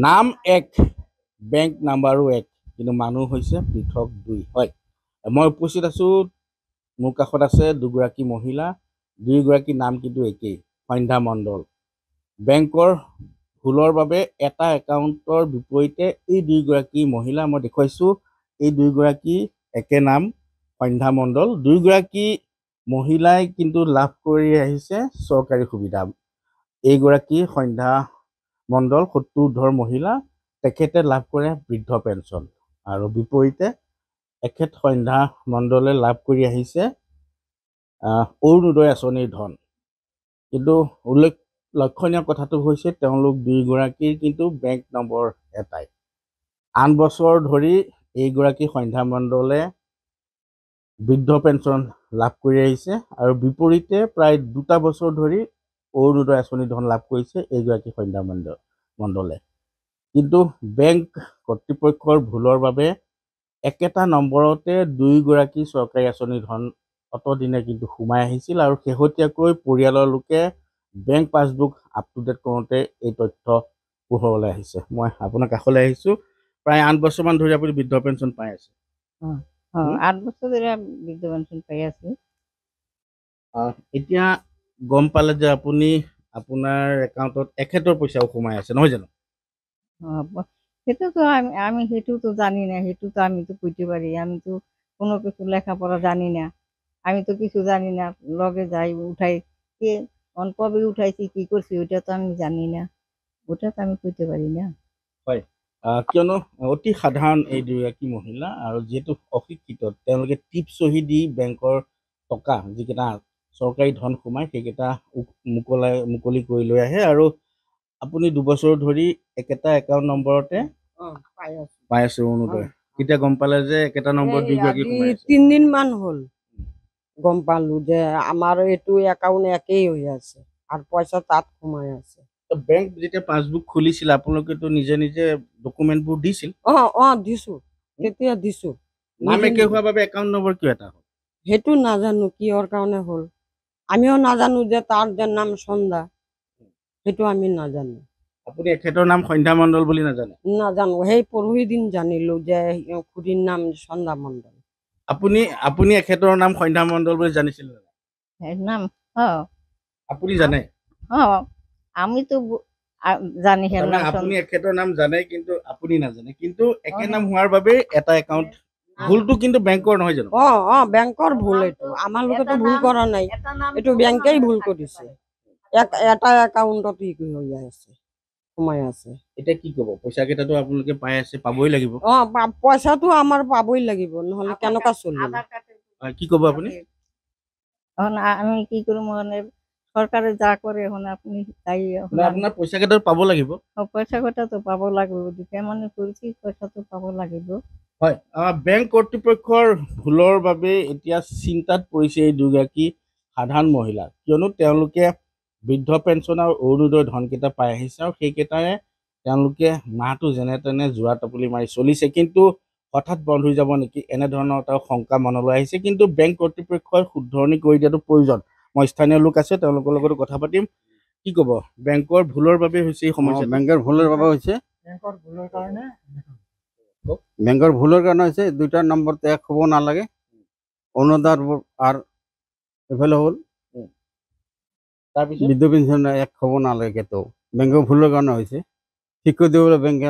নাম এক, বেংক নাম্বাৰো এক, কিন্তু মানুহ হৈছে পৃথক দুই। হয়, মই উপস্থিত আছোঁ, মোৰ কাষত আছে দুগৰাকী মহিলা, দুয়োগৰাকী নাম কিন্তু একেই, সন্ধ্যা মণ্ডল। বেংকৰ ভুলৰ বাবে এটা একাউণ্টৰ বিপৰীতে এই দুয়োগৰাকী মহিলা মই দেখুৱাইছোঁ, এই দুয়োগৰাকী একে নাম সন্ধ্যা মণ্ডল। দুয়োগৰাকী মহিলাই কিন্তু লাভ কৰি আহিছে চৰকাৰী সুবিধা। এইগৰাকী সন্ধ্যা মণ্ডল ৭০ মহিলা, তেখেতে লাভ কৰে বৃদ্ধ পেঞ্চন, আৰু বিপৰীতে এখেত সন্ধ্যা মণ্ডলে লাভ কৰি আহিছে অৰুণোদয় আঁচনিৰ ধন। কিন্তু লক্ষণীয় কথাটো হৈছে তেওঁলোক দুয়োগৰাকীৰ কিন্তু বেংক নম্বৰ এটাই। ৮ বছৰ ধৰি এইগৰাকী সন্ধ্যা মণ্ডলে বৃদ্ধ পেঞ্চন লাভ কৰি আহিছে, আৰু বিপৰীতে প্ৰায় ২ বছৰ ধৰি অৰুণোদয় আঁচনি ধন লাভ কৰিছে এইগৰাকী সন্ধ্যা মণ্ডলে। কিন্তু বেংক কৰ্তৃপক্ষৰ ভুলৰ বাবে একেটা নম্বৰতে দুয়োগৰাকী চৰকাৰী আঁচনি ধন অতদিনে কিন্তু সোমাই আহিছিল, আৰু শেহতীয়াকৈ পৰিয়ালৰ লোকে bank passbook up to date কৰোঁতে এই তথ্য পোহৰলৈ আহিছে। মই আপোনাৰ কাষলৈ আহিছোঁ, প্ৰায় ৮ বছৰমান ধৰি আপুনি বৃদ্ধ পেঞ্চন পাই আছে। ৮ বছৰ ধৰি বৃদ্ধ পেঞ্চন পাই আছোঁ। এতিয়া গম পালে যে আপুনি আপোনাৰ একাউণ্টত এখেতৰ পইচাও সোমাই আছে, নহয় জানো? সেইটোতো আমি সেইটোতো জানি না, সেইটোতো আমিতো কইতে পারি, আমি তো কোনো কিছু লেখাপড়া জানি না, আমি তো কিছু জানি না, লগে যাই উঠাই কে কবে উঠাইছি কি করছি ওইটা তো আমি জানি না, ওটা তো আমি কইতে পারি না। হয়, কিয়নো অতি সাধাৰণ এই দুয়োগৰাকী মহিলা, আৰু যিহেতু অশিক্ষিত, তেওঁলোকে টিপ চহী দি বেংকৰ টকা যিকেইটা চৰকাৰী ধন সোমায় সেইকেইটা মুকলি কৰি লৈ আহে, আৰু আপুনি ২ বছৰ ধৰি একেটা একাউণ্ট নম্বৰতে পাই আছে অৰুণোদয়। কেতিয়া গম পালে যে একেটা নম্বৰ দুয়োগৰাকী সোমাই আছে? ৩ দিন মান হ'ল গম পালো যে আমার এইটো একাউন্ট একেই হয়ে আছে আর পয়সা তাত সোমাই আছে। বেংক যেতিয়া পাছবুক খুলিছিল আপোনালোকেতো নিজে নিজে ডকুমেণ্টবোৰ দিছিল? দিছো, তেতিয়া দিছো। নাম একে হোৱাৰ বাবে একাউণ্ট নম্বৰ কিয় এটা হ'ল? সেইটো নাজানো কিহৰ কাৰণে হ'ল, আমিও নাজানো যে তাৰ যে নাম সন্ধ্যা, সেইটো আমি নাজানো। আপুনি এখেতৰ নাম সন্ধ্যা মণ্ডল বুলি নাজানে? নাজানো, সেই পৰহি দিন জানিলো যে খুৰীৰ নাম সন্ধ্যা মণ্ডল। আপুনি এখেতৰ নাম সন্ধ্যা মণ্ডল বুলি জানিছিল নে? নাম আপুনি জানে? আমি তো জানি আপুনি এখেতৰ নাম জানে কিন্তু আপুনি নাজানে, কিন্তু একে নাম হোৱাৰ বাবে এটা একাউণ্ট ভুলটো কিন্তু বেংকৰ নহয় জানো? বেংকৰ ভুল, এইটো আমাৰ লোকেতো ভুল কৰা নাই, এইটো বেংকেই ভুল কৰিছে। এটা একাউণ্টত হৈ আছে, সোমাই আছে। এতিয়া কি ক'ব? পইচা কেইটাতো আপোনালোকে পাই আছে, পাবই লাগিব। পইচাটো আমাৰ পাবই লাগিব, নহলে কেনেকুৱা চলিব? কি ক'ব আপুনি? আমি কি কৰো মানে সৰকাৰে যা কৰে এখন আপনি তাই আপোনাৰ পইচা কেইটা পাব লাগিব। পয়সা কটা তো পাব লাগিব, দুখীয়া মানুহ কৰিছি পইচা তো পাব লাগিব। হয়, বেংক কৰ্তৃপক্ষৰ ভুলৰ বাবে এতিয়া চিন্তাত পৰিছে এই দুগৰাকী সাধাৰণ মহিলা, কিয়নো তেওঁলোকে বৃদ্ধ পেঞ্চন আৰু অৰুণোদয় ধনকেইটা পাই আহিছে, আৰু সেইকেইটাৰে তেওঁলোকে মাহটো যেনে তেনে যোৰা টপলি মাৰি চলিছে, কিন্তু হঠাৎ বন্ধ হৈ যাব নেকি এনেধৰণৰ এটা শংকা মনলৈ আহিছে। কিন্তু বেংক কৰ্তৃপক্ষই শুধৰণি কৰি দিয়াটো প্ৰয়োজন। মই স্থানীয় লোক আছে, তেওঁলোকৰ লগতো কথা পাতিম। কি ক'ব? বেংকৰ ভুলৰ বাবে হৈছে এই সমস্যা? বেংকৰ ভুলৰ বাবে হৈছে, বেংকৰ ভুলৰ কাৰণে হৈছে। ২টা নম্বৰতে এক হ'ব নালাগে, অৰুণোদয় আৰ এফালে হ'ল তাৰপিছত বৃদ্ধ পেঞ্চন এক হ'ব নালাগে, কেতো বেংকৰ ভুলৰ কাৰণে হৈছে। ঠিক কৰি দিবলৈ বেংকে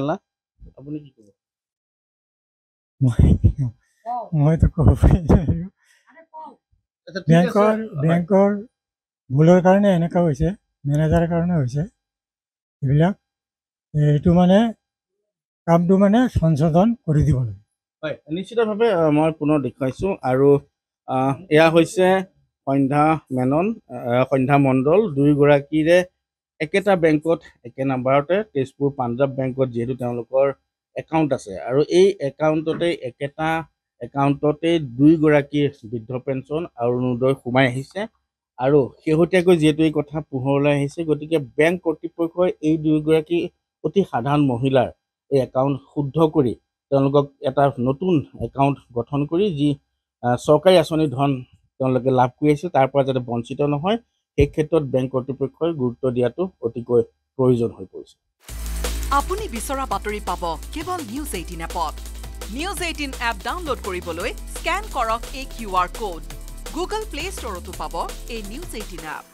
আপুনি কি ক'ব? মইতো ক'ব পাৰিম, বেংকৰ ভুলৰ কাৰণে এনেকুৱা হৈছে, মেনেজাৰৰ কাৰণে হৈছে এইবিলাক। এইটো মানে কামটো মানে সংশোধন কৰি দিব লাগে। হয়, নিশ্চিতভাৱে মই পুনৰ দেখুৱাইছোঁ, আৰু এয়া হৈছে সন্ধ্যা মণ্ডল, দুয়োগৰাকীৰে একেটা বেংকত একে নাম্বাৰতে তেজপুৰ পাঞ্জাৱ বেংকত যিহেতু তেওঁলোকৰ একাউণ্ট আছে, আৰু এই একেটা একাউণ্টতেই দুয়োগৰাকীৰ বৃদ্ধ পেঞ্চন আৰু অৰুণোদয় সোমাই আহিছে, আৰু শেহতীয়াকৈ যিহেতু এই কথা পোহৰলৈ আহিছে, গতিকে বেংক কৰ্তৃপক্ষই এই দুয়োগৰাকী অতি সাধাৰণ মহিলাৰ এই একাউণ্ট শুদ্ধ কৰি তেওঁলোকক এটা নতুন একাউণ্ট গঠন কৰি যি চৰকাৰী আঁচনি ধন তেওঁলোকে লাভ কৰি আছে তাৰ পৰা যাতে বঞ্চিত নহয়, সেই ক্ষেত্ৰত বেংক কৰ্তৃপক্ষই গুৰুত্ব দিয়াটো অতিকৈ প্ৰয়োজন হৈ পৰিছে। আপুনি বিচৰা বাতৰি পাব কেৱল নিউজ 18 এপত। নিউজ 18 এপ ডাউনলোড কৰিবলৈ স্কেন কৰক এই QR কোড। গুগল প্লে ষ্টৰতো পাব এই নিউজ 18 এপ।